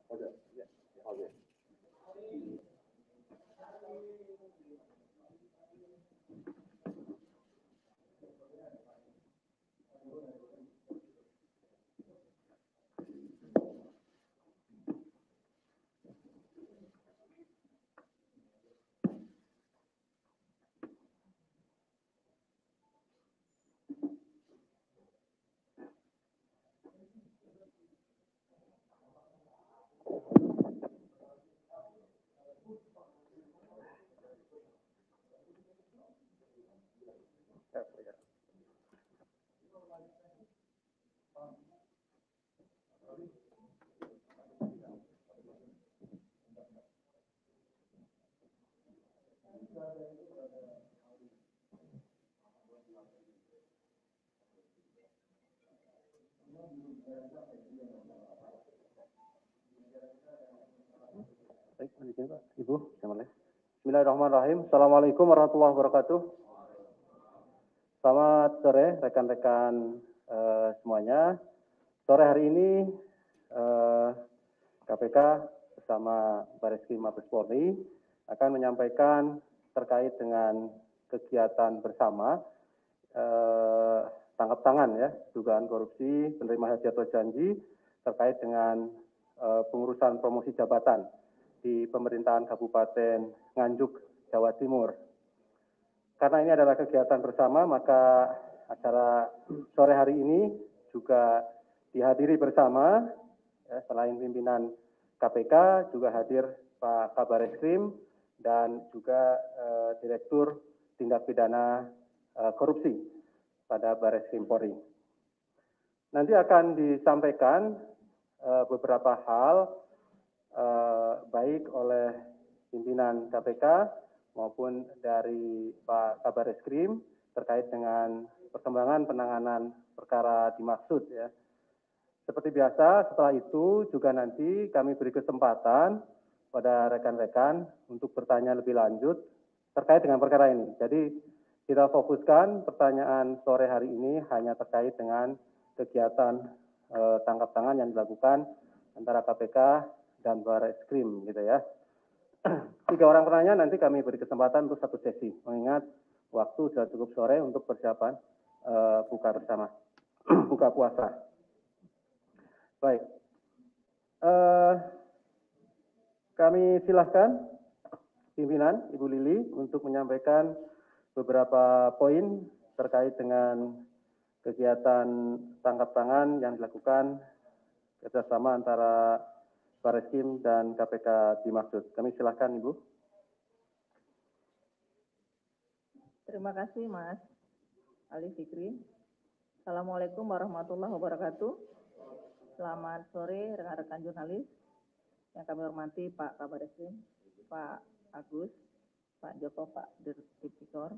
Oke. Oke. Baik, Pak, Ibu, Bismillahirrahmanirrahim. Assalamualaikum warahmatullahi wabarakatuh. Selamat sore rekan-rekan semuanya. Sore hari ini KPK bersama Bareskrim Mabes Polri akan menyampaikan terkait dengan kegiatan bersama tangkap tangan ya, dugaan korupsi, penerima hadiah atau janji terkait dengan pengurusan promosi jabatan di pemerintahan Kabupaten Nganjuk, Jawa Timur. Karena ini adalah kegiatan bersama, maka acara sore hari ini juga dihadiri bersama, ya, selain pimpinan KPK, juga hadir Pak Kabareskrim dan juga Direktur Tindak Pidana Korupsi pada Bareskrim Polri. Nanti akan disampaikan beberapa hal baik oleh pimpinan KPK maupun dari Pak Kabareskrim terkait dengan perkembangan penanganan perkara dimaksud ya. Seperti biasa, setelah itu juga nanti kami beri kesempatan pada rekan-rekan untuk bertanya lebih lanjut terkait dengan perkara ini. Jadi kita fokuskan pertanyaan sore hari ini hanya terkait dengan kegiatan tangkap tangan yang dilakukan antara KPK dan Bareskrim gitu ya. 3 orang penanya nanti kami beri kesempatan untuk 1 sesi, mengingat waktu sudah cukup sore untuk persiapan buka bersama, buka puasa. Baik, kami silahkan pimpinan Ibu Lili untuk menyampaikan beberapa poin terkait dengan kegiatan tangkap tangan yang dilakukan kerjasama antara Bareskrim dan KPK dimaksud. Kami silahkan Ibu. Terima kasih Mas Ali Fikri. Assalamualaikum warahmatullahi wabarakatuh. Selamat sore rekan-rekan jurnalis yang kami hormati Pak Kabareskrim, Pak Agus, Pak Joko, Pak Dirtipikor.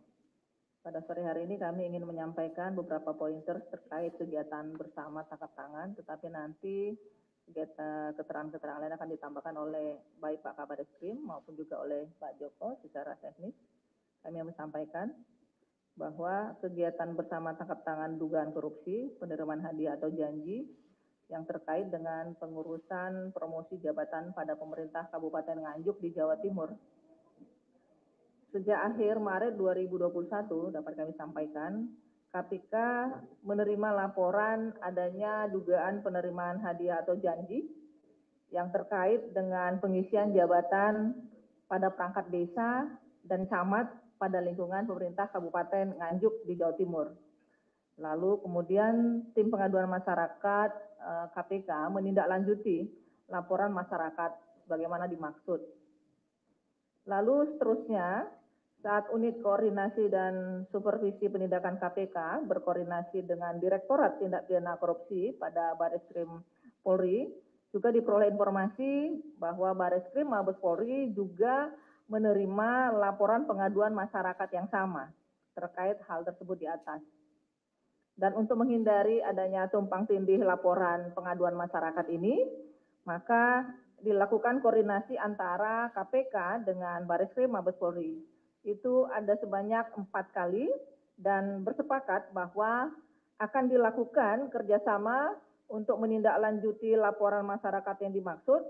Pada sore hari ini kami ingin menyampaikan beberapa pointer terkait kegiatan bersama tangkap tangan, tetapi nanti keterangan-keterangan lain akan ditambahkan oleh baik Pak Kabareskrim maupun juga oleh Pak Joko secara teknis. Kami menyampaikan bahwa kegiatan bersama tangkap tangan dugaan korupsi, penerimaan hadiah atau janji yang terkait dengan pengurusan promosi jabatan pada pemerintah Kabupaten Nganjuk di Jawa Timur. Sejak akhir Maret 2021 dapat kami sampaikan, KPK menerima laporan adanya dugaan penerimaan hadiah atau janji yang terkait dengan pengisian jabatan pada perangkat desa dan camat pada lingkungan pemerintah Kabupaten Nganjuk di Jawa Timur. Lalu kemudian tim pengaduan masyarakat KPK menindaklanjuti laporan masyarakat sebagaimana dimaksud. Lalu seterusnya, saat unit koordinasi dan supervisi penindakan KPK berkoordinasi dengan Direktorat Tindak Pidana Korupsi pada Bareskrim Polri, juga diperoleh informasi bahwa Bareskrim Mabes Polri juga menerima laporan pengaduan masyarakat yang sama terkait hal tersebut di atas. Dan untuk menghindari adanya tumpang tindih laporan pengaduan masyarakat ini, maka dilakukan koordinasi antara KPK dengan Bareskrim Mabes Polri. Itu ada sebanyak 4 kali dan bersepakat bahwa akan dilakukan kerjasama untuk menindaklanjuti laporan masyarakat yang dimaksud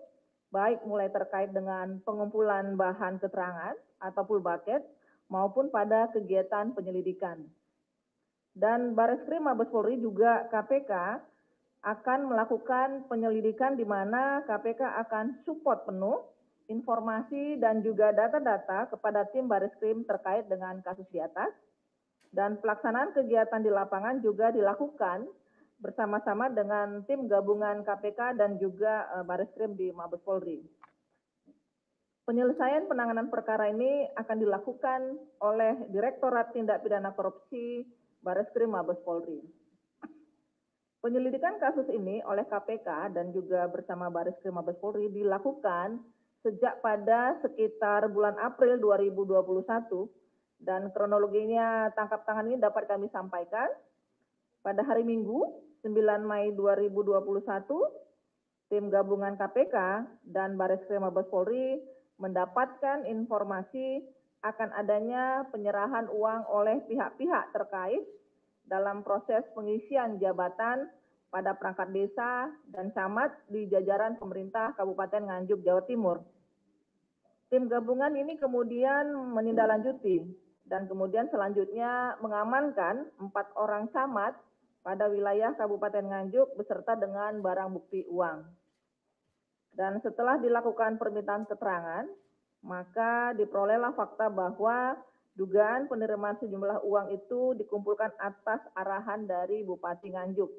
baik mulai terkait dengan pengumpulan bahan keterangan atau full bucket maupun pada kegiatan penyelidikan. Dan Bareskrim Mabes Polri juga KPK akan melakukan penyelidikan di mana KPK akan support penuh informasi dan juga data-data kepada tim Bareskrim terkait dengan kasus di atas. Dan pelaksanaan kegiatan di lapangan juga dilakukan bersama-sama dengan tim gabungan KPK dan juga Bareskrim di Mabes Polri. Penyelesaian penanganan perkara ini akan dilakukan oleh Direktorat Tindak Pidana Korupsi Bareskrim Mabes Polri. Penyelidikan kasus ini oleh KPK dan juga bersama Bareskrim Mabes Polri dilakukan sejak pada sekitar bulan April 2021 dan kronologinya tangkap tangan ini dapat kami sampaikan. Pada hari Minggu 9 Mei 2021, tim gabungan KPK dan Bareskrim Mabes Polri mendapatkan informasi akan adanya penyerahan uang oleh pihak-pihak terkait dalam proses pengisian jabatan pada perangkat desa dan camat di jajaran pemerintah Kabupaten Nganjuk, Jawa Timur. Tim gabungan ini kemudian menindaklanjuti dan kemudian selanjutnya mengamankan 4 orang camat pada wilayah Kabupaten Nganjuk beserta dengan barang bukti uang. Dan setelah dilakukan permintaan keterangan, maka diperolehlah fakta bahwa dugaan penerimaan sejumlah uang itu dikumpulkan atas arahan dari Bupati Nganjuk.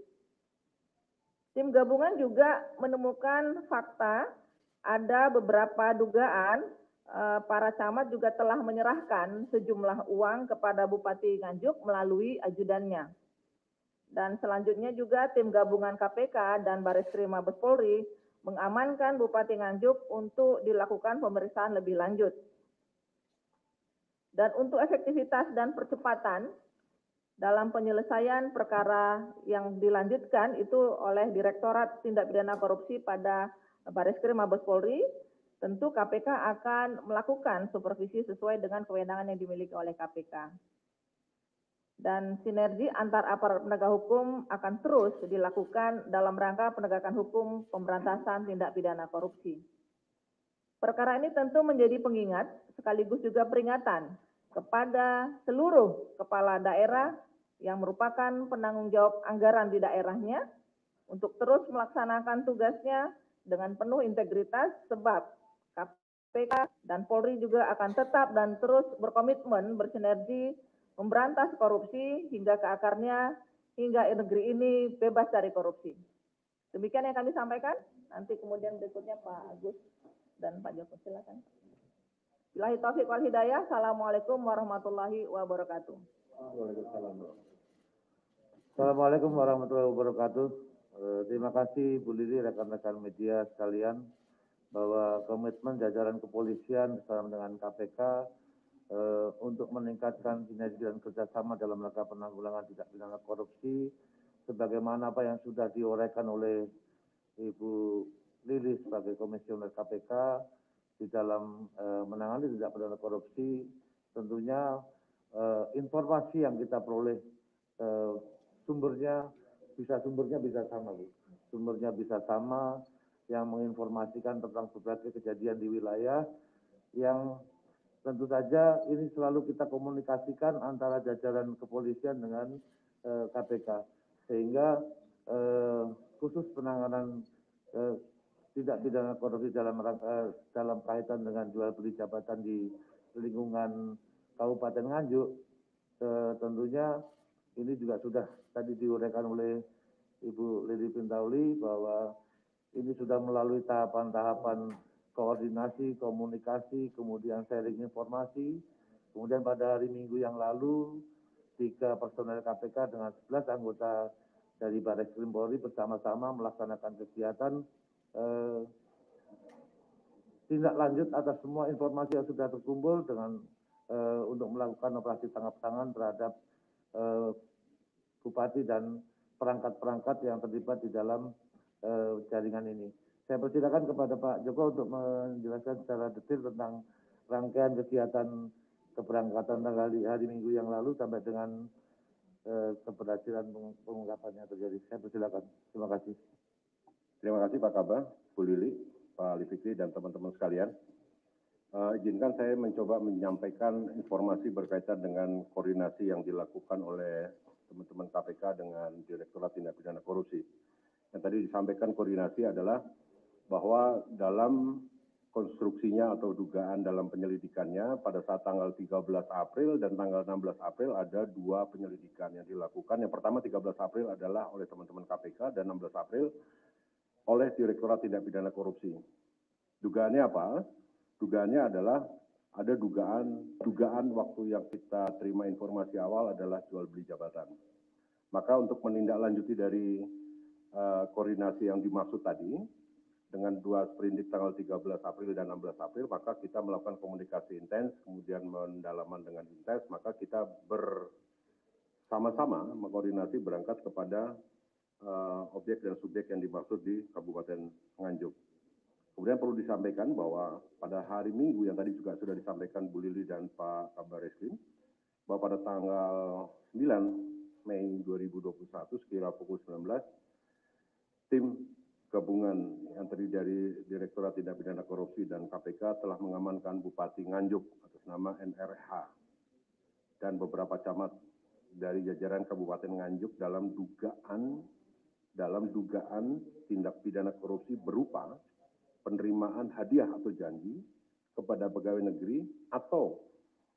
Tim gabungan juga menemukan fakta ada beberapa dugaan para camat juga telah menyerahkan sejumlah uang kepada Bupati Nganjuk melalui ajudannya. Dan selanjutnya juga tim gabungan KPK dan Bareskrim Mabes Polri mengamankan Bupati Nganjuk untuk dilakukan pemeriksaan lebih lanjut. Dan untuk efektivitas dan percepatan dalam penyelesaian perkara yang dilanjutkan itu oleh Direktorat Tindak Pidana Korupsi pada Bareskrim Mabes Polri, tentu KPK akan melakukan supervisi sesuai dengan kewenangan yang dimiliki oleh KPK. Dan sinergi antar aparat penegak hukum akan terus dilakukan dalam rangka penegakan hukum pemberantasan tindak pidana korupsi. Perkara ini tentu menjadi pengingat sekaligus juga peringatan kepada seluruh kepala daerah yang merupakan penanggung jawab anggaran di daerahnya untuk terus melaksanakan tugasnya dengan penuh integritas sebab KPK dan Polri juga akan tetap dan terus berkomitmen bersinergi memberantas korupsi hingga ke akarnya hingga negeri ini bebas dari korupsi. Demikian yang kami sampaikan. Nanti kemudian berikutnya Pak Agus dan Pak Joko, silakan. Billahi taufiq wal hidayah. Assalamualaikum warahmatullahi wabarakatuh. Assalamualaikum warahmatullahi wabarakatuh. Terima kasih Bu Lili, rekan-rekan media sekalian, bahwa komitmen jajaran kepolisian bersama dengan KPK untuk meningkatkan sinergi dan kerjasama dalam rangka penanggulangan tindak pidana korupsi, sebagaimana apa yang sudah diuraikan oleh Ibu Lili sebagai komisioner KPK di dalam menangani tindak pidana korupsi. Tentunya informasi yang kita peroleh sumbernya bisa sama, Bu. Sumbernya bisa sama, yang menginformasikan tentang berbagai kejadian di wilayah yang tentu saja ini selalu kita komunikasikan antara jajaran kepolisian dengan KPK, sehingga khusus penanganan tindak pidana korupsi dalam kaitan dengan jual beli jabatan di lingkungan Kabupaten Nganjuk, tentunya ini juga sudah tadi diuraikan oleh Ibu Lili Pintauli bahwa ini sudah melalui tahapan-tahapan koordinasi, komunikasi, kemudian sharing informasi. Kemudian pada hari Minggu yang lalu, 3 personel KPK dengan 11 anggota dari Bareskrim Polri bersama-sama melaksanakan kegiatan tindak lanjut atas semua informasi yang sudah terkumpul dengan untuk melakukan operasi tangkap tangan terhadap Bupati dan perangkat-perangkat yang terlibat di dalam jaringan ini. Saya persilakan kepada Pak Joko untuk menjelaskan secara detail tentang rangkaian kegiatan keberangkatan tanggal hari Minggu yang lalu sampai dengan keberhasilan pengungkapannya terjadi. Saya persilakan. Terima kasih. Terima kasih Pak Kabah, Bu Lili, Pak Ali Fikri dan teman-teman sekalian. Izinkan saya mencoba menyampaikan informasi berkaitan dengan koordinasi yang dilakukan oleh teman-teman KPK dengan Direktorat Tindak Pidana Korupsi. Yang tadi disampaikan koordinasi adalah bahwa dalam konstruksinya atau dugaan dalam penyelidikannya pada saat tanggal 13 April dan tanggal 16 April ada dua penyelidikan yang dilakukan. Yang pertama 13 April adalah oleh teman-teman KPK dan 16 April oleh Direktorat Tindak Pidana Korupsi. Dugaannya apa? Dugaannya adalah ada dugaan waktu yang kita terima informasi awal adalah jual beli jabatan. Maka untuk menindaklanjuti dari koordinasi yang dimaksud tadi, dengan dua sprindik tanggal 13 April dan 16 April, maka kita melakukan komunikasi intens, kemudian mendalaman dengan intens, maka kita bersama-sama mengkoordinasi berangkat kepada objek dan subjek yang dimaksud di Kabupaten Nganjuk. Kemudian perlu disampaikan bahwa pada hari Minggu yang tadi juga sudah disampaikan Bu Lili dan Pak Kabar Eskrim, bahwa pada tanggal 9 Mei 2021 sekira pukul 19, tim gabungan yang terdiri dari Direktorat Tindak Pidana Korupsi dan KPK telah mengamankan Bupati Nganjuk atas nama NRH dan beberapa camat dari jajaran Kabupaten Nganjuk dalam dugaan tindak pidana korupsi berupa penerimaan hadiah atau janji kepada pegawai negeri atau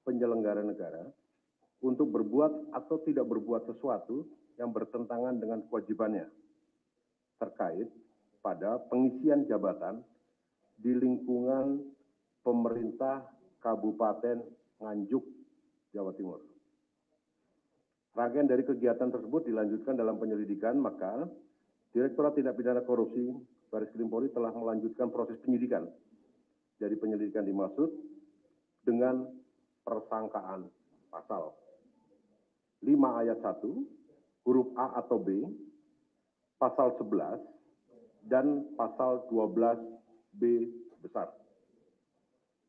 penyelenggara negara untuk berbuat atau tidak berbuat sesuatu yang bertentangan dengan kewajibannya terkait pada pengisian jabatan di lingkungan pemerintah Kabupaten Nganjuk, Jawa Timur. Rangkaian dari kegiatan tersebut dilanjutkan dalam penyelidikan, maka Direktorat Tindak Pidana Korupsi Baris Krim Polri telah melanjutkan proses penyidikan dari penyelidikan dimaksud dengan persangkaan pasal 5 ayat 1, huruf A atau B, pasal 11, dan pasal 12B besar.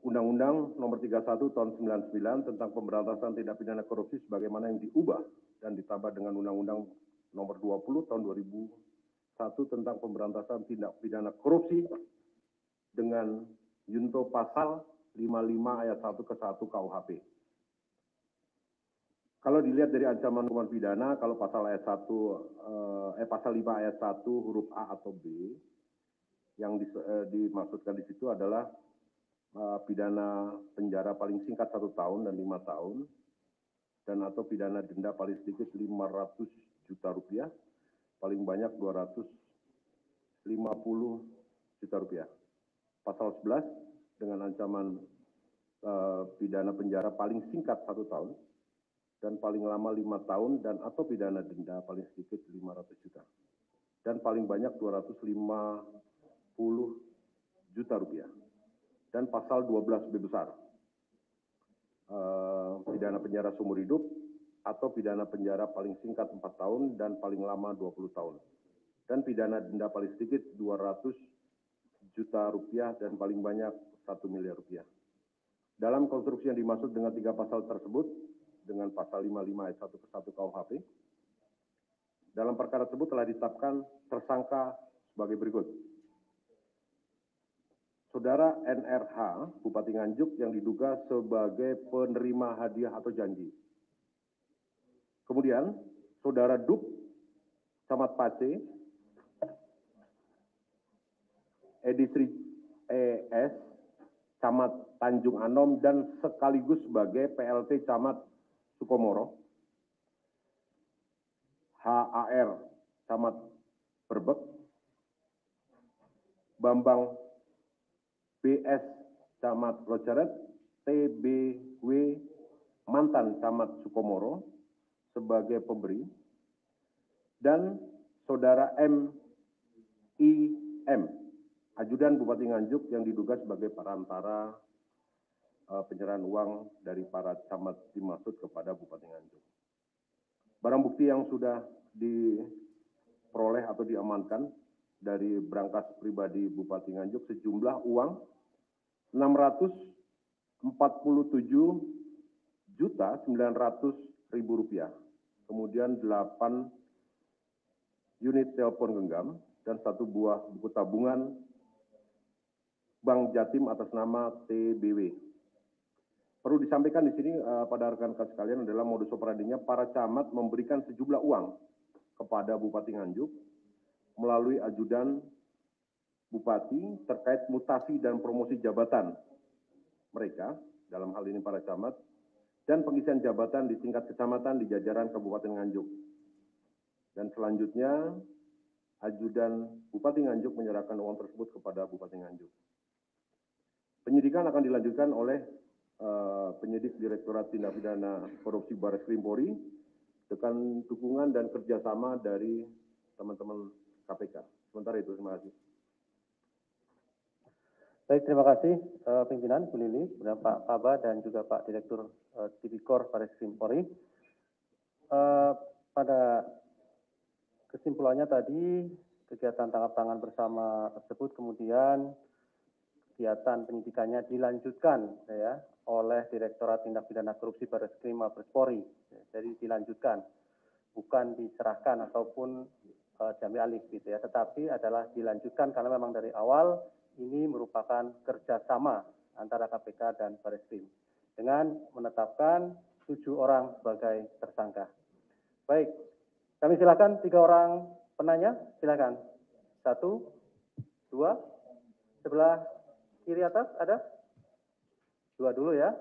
Undang-Undang Nomor 31 Tahun 99 tentang Pemberantasan Tindak Pidana Korupsi sebagaimana yang diubah dan ditambah dengan Undang-Undang Nomor 20 Tahun 2001 tentang Pemberantasan Tindak Pidana Korupsi dengan junto pasal 55 ayat 1 ke 1 KUHP. Kalau dilihat dari ancaman hukuman pidana, kalau pasal ayat 1 pasal 5 ayat 1 huruf A atau B yang dimaksudkan di situ adalah pidana penjara paling singkat 1 tahun dan 5 tahun dan atau pidana denda paling sedikit 500 juta rupiah, paling banyak 250 juta rupiah. Pasal 11 dengan ancaman pidana penjara paling singkat 1 tahun dan paling lama 5 tahun dan atau pidana denda paling sedikit 500 juta dan paling banyak 250 juta rupiah. Dan pasal 12B besar, pidana penjara seumur hidup atau pidana penjara paling singkat 4 tahun dan paling lama 20 tahun. Dan pidana denda paling sedikit 200 juta rupiah dan paling banyak 1 miliar rupiah. Dalam konstruksi yang dimaksud dengan 3 pasal tersebut, dengan pasal 55 ayat 1 ke 1 KUHP, dalam perkara tersebut telah ditetapkan tersangka sebagai berikut. Saudara NRH, Bupati Nganjuk yang diduga sebagai penerima hadiah atau janji. Kemudian, Saudara Duk, Camat Pace, Edisri ES, Camat Tanjung Anom, dan sekaligus sebagai PLT Camat Sukomoro, HAR, Camat Berbek, Bambang BS, Camat Locaret, TBW, mantan Camat Sukomoro, sebagai pemberi, dan Saudara MIM, Ajudan Bupati Nganjuk yang diduga sebagai perantara penyerahan uang dari para camat dimaksud kepada Bupati Nganjuk. Barang bukti yang sudah diperoleh atau diamankan dari berangkas pribadi Bupati Nganjuk sejumlah uang 647.900.000 rupiah. Kemudian 8 unit telepon genggam dan 1 buah buku tabungan Bank Jatim atas nama TBW. Perlu disampaikan di sini pada rekan-rekan sekalian adalah modus operandinya para camat memberikan sejumlah uang kepada Bupati Nganjuk melalui ajudan Bupati terkait mutasi dan promosi jabatan mereka, dalam hal ini para camat, dan pengisian jabatan di tingkat kecamatan di jajaran Kabupaten Nganjuk. Dan selanjutnya, ajudan Bupati Nganjuk menyerahkan uang tersebut kepada Bupati Nganjuk. Penyidikan akan dilanjutkan oleh penyidik Direktorat Tindak Pidana Korupsi Barreskrim Polri dengan dukungan dan kerjasama dari teman-teman KPK. Sementara itu, terima kasih. Baik, terima kasih pimpinan Bu Lili, kemudian Pak Kaba dan juga Pak Direktur Tipikor Barreskrim Polri. Pada kesimpulannya tadi, kegiatan tangkap tangan bersama tersebut kemudian kegiatan penyidikannya dilanjutkan ya, oleh Direktorat Tindak Pidana Korupsi Barreskrim Mabes Polri. Jadi dilanjutkan, bukan diserahkan ataupun diambil alih gitu ya, tetapi adalah dilanjutkan karena memang dari awal ini merupakan kerjasama antara KPK dan Barreskrim dengan menetapkan 7 orang sebagai tersangka. Baik, kami silakan 3 orang penanya, silakan. 1, 2, sebelah kiri atas ada? 2 dulu ya.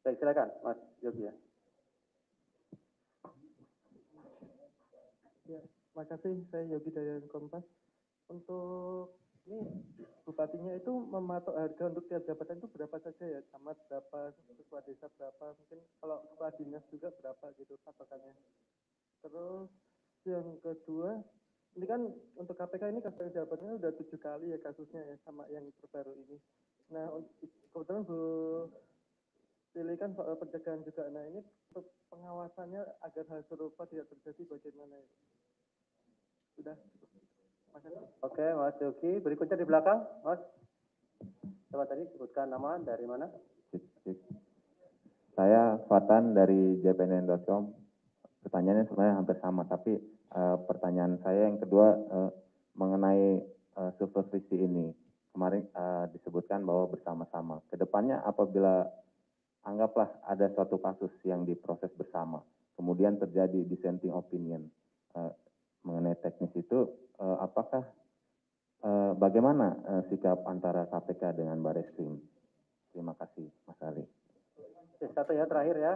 Baik, silakan Mas Yogi ya. Ya, terima kasih. Saya Yogi dari Kompas. Untuk ini bupatinya itu mematok harga untuk tiap jabatan itu berapa saja ya? Camat berapa, kepala desa berapa, mungkin kalau kepala dinas juga berapa gitu patokannya. Terus yang kedua, ini kan untuk KPK ini kasus jabatannya udah 7 kali ya kasusnya ya sama yang terbaru ini. Nah, kebetulan Bu Lili kan soal pencegahan juga. Nah, ini untuk pengawasannya agar hal serupa tidak terjadi bagaimana ya? Sudah. Oke, Mas Yogi. Berikutnya di belakang, Mas. Coba tadi sebutkan nama, dari mana? Saya Fatan dari jpnn.com. Pertanyaannya sebenarnya hampir sama, tapi pertanyaan saya yang kedua mengenai supervisi ini. Kemarin disebutkan bahwa bersama-sama. Kedepannya apabila anggaplah ada suatu kasus yang diproses bersama, kemudian terjadi dissenting opinion mengenai teknis itu, apakah bagaimana sikap antara KPK dengan Barreskrim? Terima kasih, Mas Ali. Oke, 1 ya, terakhir ya.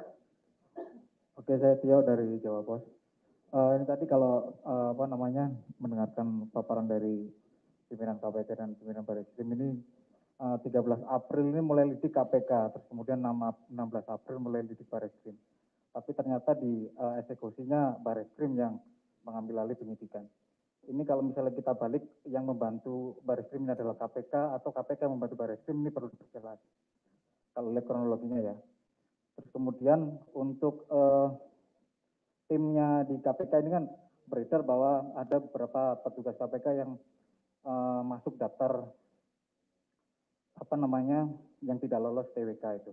Oke, saya Tio dari Jawa Pos. Ini tadi kalau mendengarkan paparan dari pimpinan KPK dan pimpinan Barreskrim ini 13 April ini mulai lidik KPK, terus kemudian 16 April mulai lidik Barreskrim. Tapi ternyata di eksekusinya Barreskrim yang mengambil alih penyidikan. Ini kalau misalnya kita balik, yang membantu Barreskrim ini adalah KPK atau KPK yang membantu Barreskrim, ini perlu diperjelas. Kalau lihat kronologinya ya. Terus kemudian untuk timnya di KPK ini kan beredar bahwa ada beberapa petugas KPK yang masuk daftar yang tidak lolos TWK itu.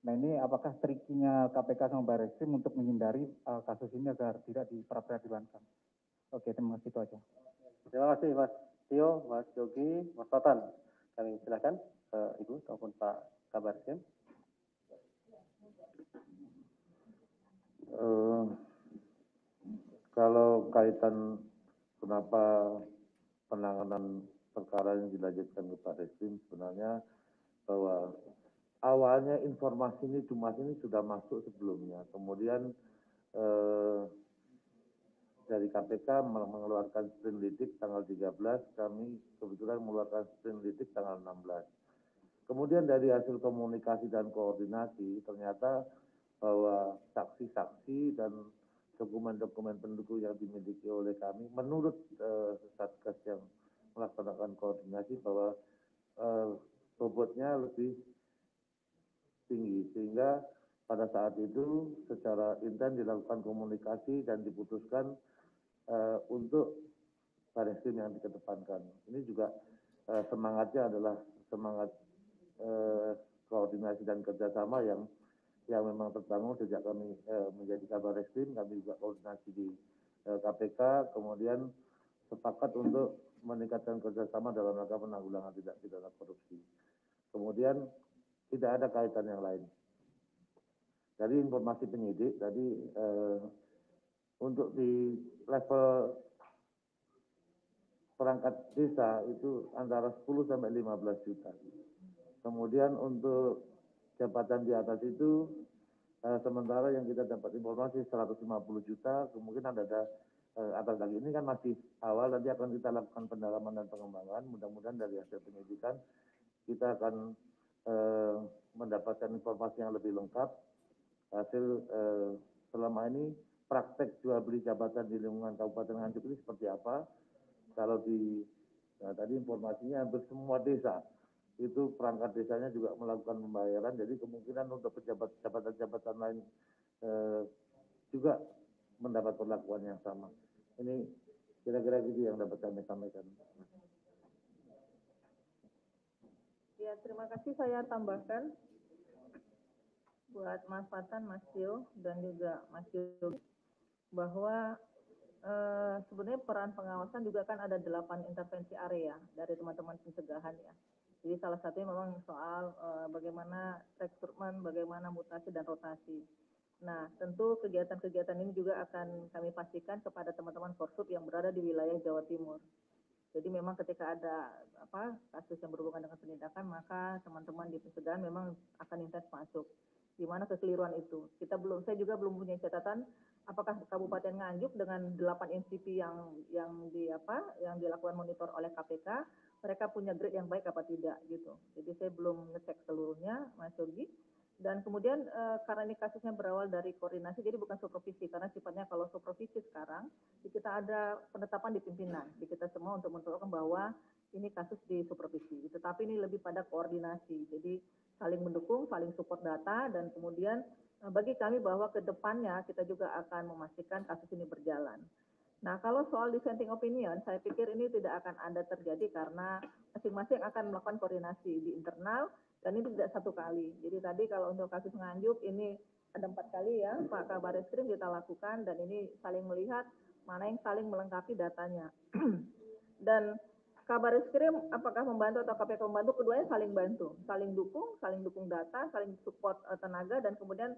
Nah, ini apakah trikinya KPK sama Barreskrim untuk menghindari kasus ini agar tidak diperadilankan? Oke, terima kasih, itu aja. Terima kasih Mas Tio, Mas Yogi, Mas Fatan. Kami silakan Ibu ataupun Pak Kabarskrim. Kalau kaitan kenapa penanganan perkara yang dilanjutkan ke Barreskrim, sebenarnya bahwa awalnya informasi ini sudah masuk sebelumnya. Kemudian dari KPK mengeluarkan sprint lidik tanggal 13, kami kebetulan mengeluarkan sprint lidik tanggal 16. Kemudian dari hasil komunikasi dan koordinasi, ternyata bahwa saksi-saksi dan dokumen-dokumen pendukung yang dimiliki oleh kami, menurut Satgas yang melaksanakan koordinasi bahwa bobotnya lebih tinggi, sehingga pada saat itu secara intens dilakukan komunikasi dan diputuskan untuk Barreskrim yang dikedepankan. Ini juga semangatnya adalah semangat koordinasi dan kerjasama yang memang terbangun sejak kami menjadi Kabarreskrim. Kami juga koordinasi di KPK, kemudian sepakat untuk meningkatkan kerjasama dalam rangka penanggulangan tindak pidana korupsi. Kemudian tidak ada kaitan yang lain. Dari informasi penyidik tadi untuk di level perangkat desa itu antara 10 sampai 15 juta. Kemudian untuk jabatan di atas itu sementara yang kita dapat informasi 150 juta, kemungkinan ada atas lagi. Ini kan masih awal, nanti akan kita lakukan pendalaman dan pengembangan. Mudah-mudahan dari hasil penyidikan kita akan mendapatkan informasi yang lebih lengkap. Hasil selama ini praktek jual beli jabatan di lingkungan Kabupaten Nganjuk ini seperti apa? Kalau tadi informasinya hampir semua desa itu perangkat desanya juga melakukan pembayaran, jadi kemungkinan untuk jabatan-jabatan lain juga mendapat perlakuan yang sama. Ini kira-kira gitu yang dapat kami sampaikan. Ya, terima kasih. Saya tambahkan buat Mas Fatan, Mas Tio, dan juga Mas Yogi, bahwa sebenarnya peran pengawasan juga kan ada 8 intervensi area dari teman-teman pencegahan ya. Jadi salah satunya memang soal bagaimana rekrutmen, bagaimana mutasi dan rotasi. Nah, tentu kegiatan-kegiatan ini juga akan kami pastikan kepada teman-teman Korsub yang berada di wilayah Jawa Timur. Jadi memang ketika ada kasus yang berhubungan dengan penindakan, maka teman-teman di pencegahan memang akan intens masuk. Di mana kekeliruan itu? Saya juga belum punya catatan apakah Kabupaten Nganjuk dengan 8 NCP yang dilakukan monitor oleh KPK, mereka punya grade yang baik apa tidak gitu. Jadi saya belum ngecek seluruhnya, Mas Yogi. Dan kemudian karena ini kasusnya berawal dari koordinasi, jadi bukan supervisi, karena sifatnya kalau supervisi sekarang, kita ada penetapan di pimpinan, di kita semua untuk menentukan bahwa ini kasus di supervisi. Tetapi ini lebih pada koordinasi, jadi saling mendukung, saling support data, dan kemudian bagi kami bahwa ke depannya kita juga akan memastikan kasus ini berjalan. Nah, kalau soal dissenting opinion, saya pikir ini tidak akan ada terjadi karena masing-masing akan melakukan koordinasi di internal, dan ini tidak satu kali. Jadi tadi kalau untuk kasus Nganjuk ini ada 4 kali ya, Pak Kabar Eskrim kita lakukan, dan ini saling melihat mana yang saling melengkapi datanya. Dan Kabar Eskrim apakah membantu atau KPK membantu, keduanya saling bantu, saling dukung data, saling support tenaga, dan kemudian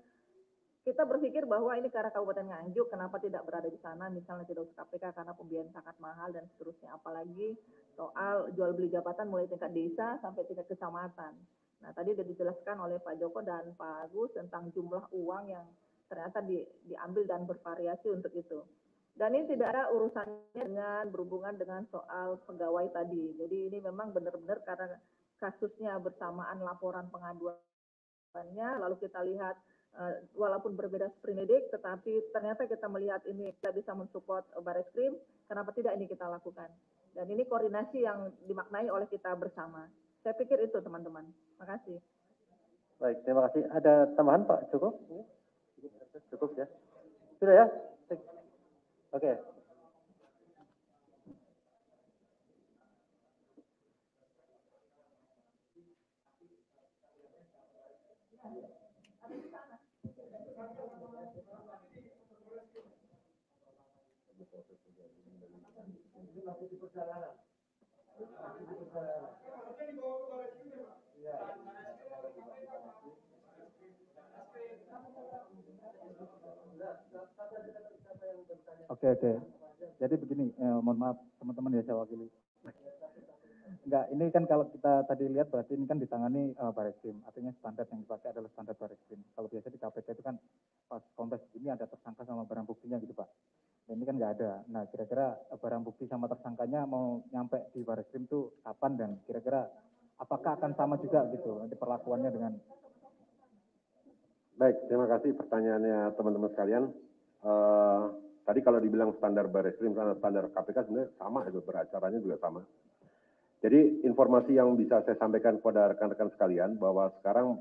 kita berpikir bahwa ini karena Kabupaten Nganjuk, kenapa tidak berada di sana, misalnya tidak usah KPK karena pembiayaan sangat mahal dan seterusnya. Apalagi soal jual beli jabatan mulai tingkat desa sampai tingkat kecamatan. Nah, tadi sudah dijelaskan oleh Pak Joko dan Pak Agus tentang jumlah uang yang ternyata diambil dan bervariasi untuk itu. Dan ini tidak ada urusannya dengan berhubungan dengan soal pegawai tadi. Jadi ini memang benar-benar karena kasusnya bersamaan laporan pengaduannya, lalu kita lihat walaupun berbeda sprindik, tetapi ternyata kita melihat ini kita bisa mensupport Bareskrim, kenapa tidak ini kita lakukan. Dan ini koordinasi yang dimaknai oleh kita bersama. Saya pikir itu teman-teman. Terima kasih. Baik, terima kasih. Ada tambahan Pak? Cukup? Cukup ya? Sudah ya? Oke. Oke. Jadi begini, mohon maaf teman-teman ya, saya wakili. Enggak, ini kan kalau kita tadi lihat berarti ini kan ditangani Bareskrim, artinya standar yang dipakai adalah standar Bareskrim. Kalau biasa di KPK itu kan pas konteks ini ada tersangka sama barang buktinya gitu Pak. Dan ini kan nggak ada. Nah, kira-kira barang bukti sama tersangkanya mau nyampe di Bareskrim itu kapan dan kira-kira apakah akan sama juga gitu nanti perlakuannya dengan. Baik, terima kasih pertanyaannya teman-teman sekalian. Tadi kalau dibilang standar Bareskrim, standar KPK sebenarnya sama, itu beracaranya juga sama. Jadi informasi yang bisa saya sampaikan kepada rekan-rekan sekalian bahwa sekarang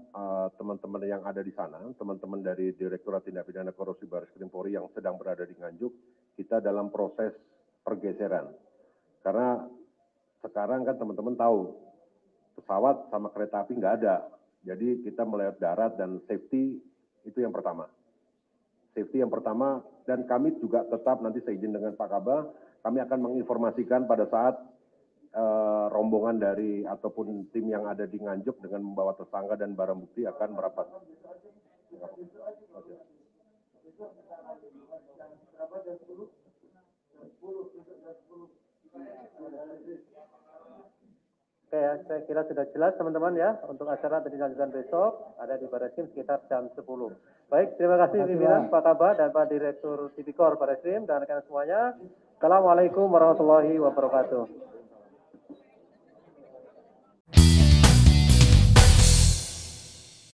teman-teman yang ada di sana, teman-teman dari Direktorat Tindak Pidana Korupsi Bareskrim Polri yang sedang berada di Nganjuk, kita dalam proses pergeseran. Karena sekarang kan teman-teman tahu pesawat sama kereta api nggak ada. Jadi kita melihat darat dan safety itu yang pertama. Safety yang pertama, dan kami juga tetap nanti seizin dengan Pak Kaba, kami akan menginformasikan pada saat rombongan dari ataupun tim yang ada di Nganjuk dengan membawa tersangka dan barang bukti akan merapat. Oke ya, saya kira sudah jelas teman-teman ya. Untuk acara nanti dilanjutkan besok ada di Barreskrim sekitar jam 10. Baik, terima kasih pimpinan Pak Kabak dan Pak Direktur Tipikor Barreskrim dan rekan semuanya. Assalamualaikum warahmatullahi wabarakatuh.